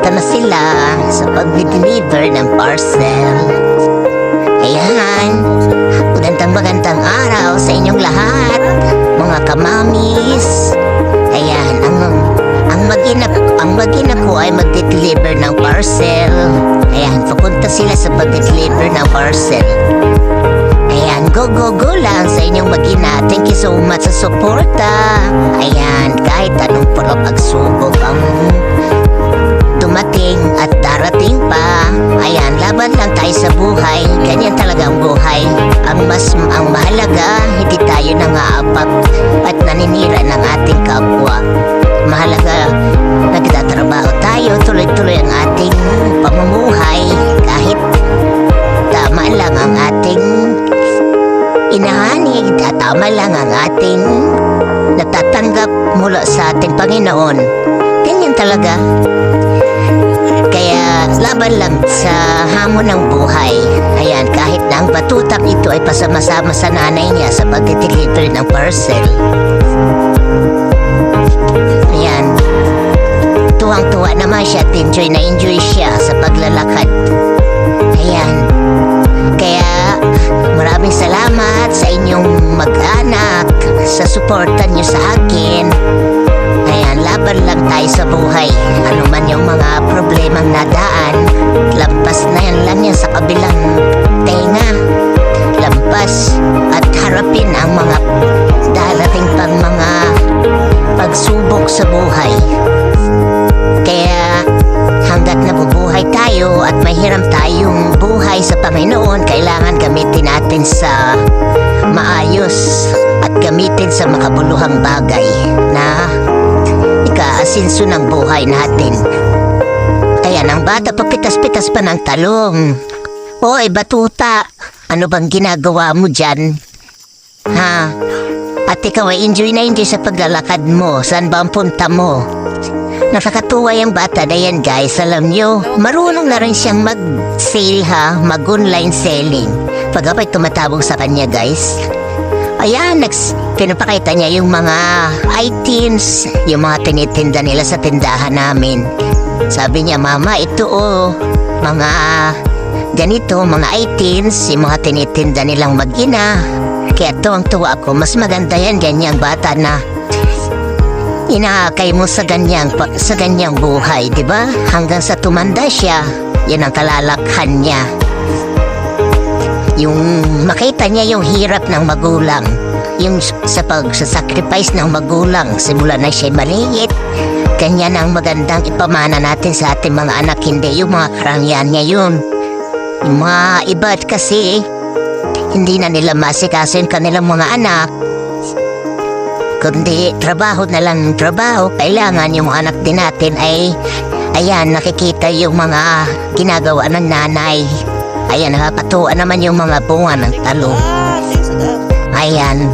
papunta na sila sa pag-deliver ng parcel. Ayan, magandang araw sa inyong lahat, mga kamamis. Ayan, ang mag-ina ko ay mag-deliver ng parcel. Ayan, papunta sila sa pag-deliver ng parcel. Ayan, go lang sa inyong mag-ina. Thank you so much sa suporta. Ayan, kahit anong pagsubok ang dumating at darating pa. Ayan, laban lang tayo sa buhay. Ganyan talaga ang buhay. Ang mahalaga, hindi tayo nangaapak at naninira ng ating kapwa. Mahalaga, nagtatrabaho tayo, tuloy-tuloy ang ating pamumuhay. Kahit tama lang ang ating inahanig at tama lang ang ating natatanggap mula sa ating Panginoon. Ganyan talaga. Kaya laban lang sa hamon ng buhay. Ayan, kahit na ang batutang ito ay pasama-sama sa nanay niya sa pag-deliver ng parcel. Ayan, tuwang-tuwa naman siya at enjoy siya sa paglalakad. Ayan, kaya maraming salamat sa inyong mag-anak sa suporta niyo sa akin. Ayan, laban lang tayo sa buhay. Ano man yung mga problemang nadaan, lampas na yan lang yan sa kabilang tenga. Lampas at harapin ang mga darating pang mga pagsubok sa buhay. Kaya hanggat nabubuhay tayo at mahiram tayong buhay sa Panginoon, kailangan gamitin natin sa maayos at gamitin sa makabuluhang bagay na ikaasinso ng buhay natin. Ayan, ang bata papitas-pitas pa ng talong. Hoy, batuta, ano bang ginagawa mo dyan? Ha? At ikaw ay enjoy sa paglalakad mo. Saan ba ang punta mo? Nakakatuwa yung bata na yan, guys. Alam nyo, marunong na rin siyang mag-sale ha, mag-online selling. Pag ako'y tumatawag sa kanya, guys. Ayan, pinapakita niya yung mga items, yung mga tinitinda nila sa tindahan namin. Sabi niya, mama, ito mga ganito, mga items, yung mga tinitinda nilang mag-ina. Kaya tuwang-tuwa ako, mas maganda yan, ganyang bata na inaakay mo sa ganyang buhay, di ba? Hanggang sa tumanda siya, yan ang kalalakhan niya. Yung makita niya yung hirap ng magulang, yung sa pagsasacrifice ng magulang simula na siya maliit. Ganyan ang magandang ipamana natin sa ating mga anak, hindi yung mga karangyaan niya yun. Yung mga iba kasi hindi na nila masikaso yung kanilang mga anak, kundi trabaho na lang trabaho. Kailangan yung mga anak din natin ay ayan, nakikita yung mga ginagawa ng nanay. Ayan, nakapatuwa naman yung mga bunga ng talong. Ayan,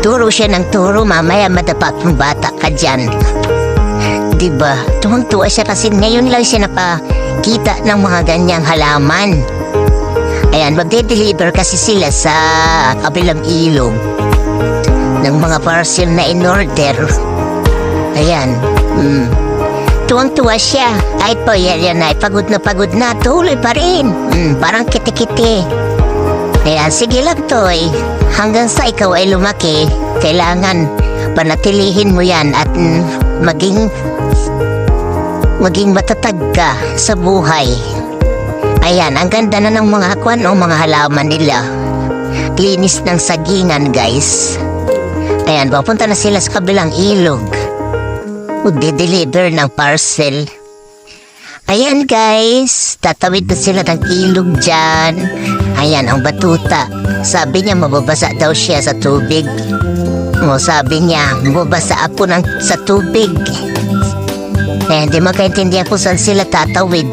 turo siya ng turo, mamaya madapat yung bata ka dyan. Diba? Tuwang-tuwa siya kasi ngayon lang siya napakita ng mga ganyang halaman. Ayan, magde-deliver kasi sila sa kabilang ilog ng mga parcel na in-order. Ayan, tuwang-tuwa siya. Kahit po yan ay pagod na, tuloy pa rin. Parang kiti-kiti. Ayan, sige lang toy. Hanggang sa ikaw ay lumaki, kailangan panatilihin mo yan at maging matatag ka sa buhay. Ayan, ang ganda na ng mga mga halaman nila. Linis ng sagingan, guys. Ayan, papunta na sila sa kabilang ilog. Magde-deliver ng parcel. Ayan, guys, tatawid na sila ng ilog dyan. Ayan, ang batuta. Sabi niya mababasa daw siya sa tubig. Sabi niya mababasa ako sa tubig. Hindi magkaintindihan kung saan sila tatawid.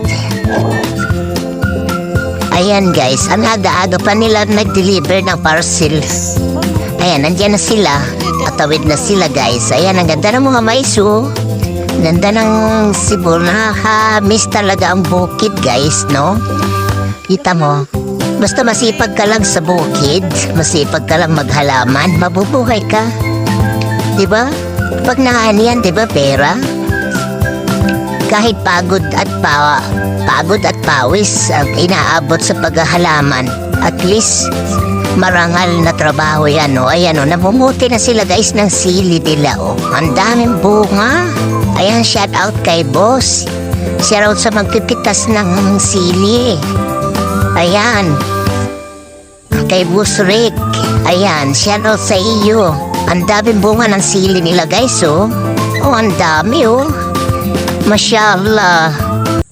Ayan, guys, ang aga-aga pa nila nag-deliver ng parcel. Ayan, nandiyan na sila. Tatawid na sila, guys. Ayan, ang ganda ng mga maiso. Ganda ng Cebu. Nakaka-miss talaga ang bukid, guys, no? Kita mo, basta masipag ka lang sa bukid, masipag ka lang maghalaman, mabubuhay ka. Diba? Pag naanihan, diba, pera? Kahit pagod at pawis ang inaabot sa paghahalaman, at least marangal na trabaho yan, o. Ayan, o, namumuti na sila guys ng sili nila, o. Ang daming bunga. Ayan, shout out kay boss. Siya raw sa magpipitas ng sili. Ayan. Kay Boss Rick. Ayan, shout out sa iyo. Ang daming bunga ng sili nila guys, o. Oh, ang dami, oh. Mashallah.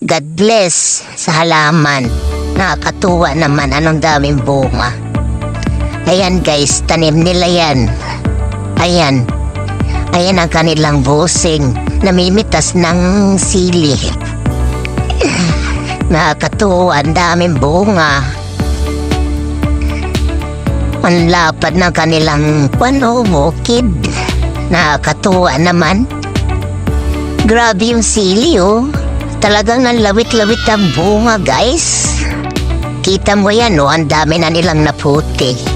God bless sa halaman. Nakakatuwa naman, anong daming bunga. Ayan guys, tanim nila yan. Ayan. Ayan ang kanilang busing. Namimitas ng sili. Nakakatuwa, ang daming bunga. Ang lapad ng kanilang bukid. Nakakatuwa naman. Grabe yung sili, oh. Talagang nanlawit-lawit ang bunga, guys. Kita mo yan, oh. Ang dami na nilang naputi.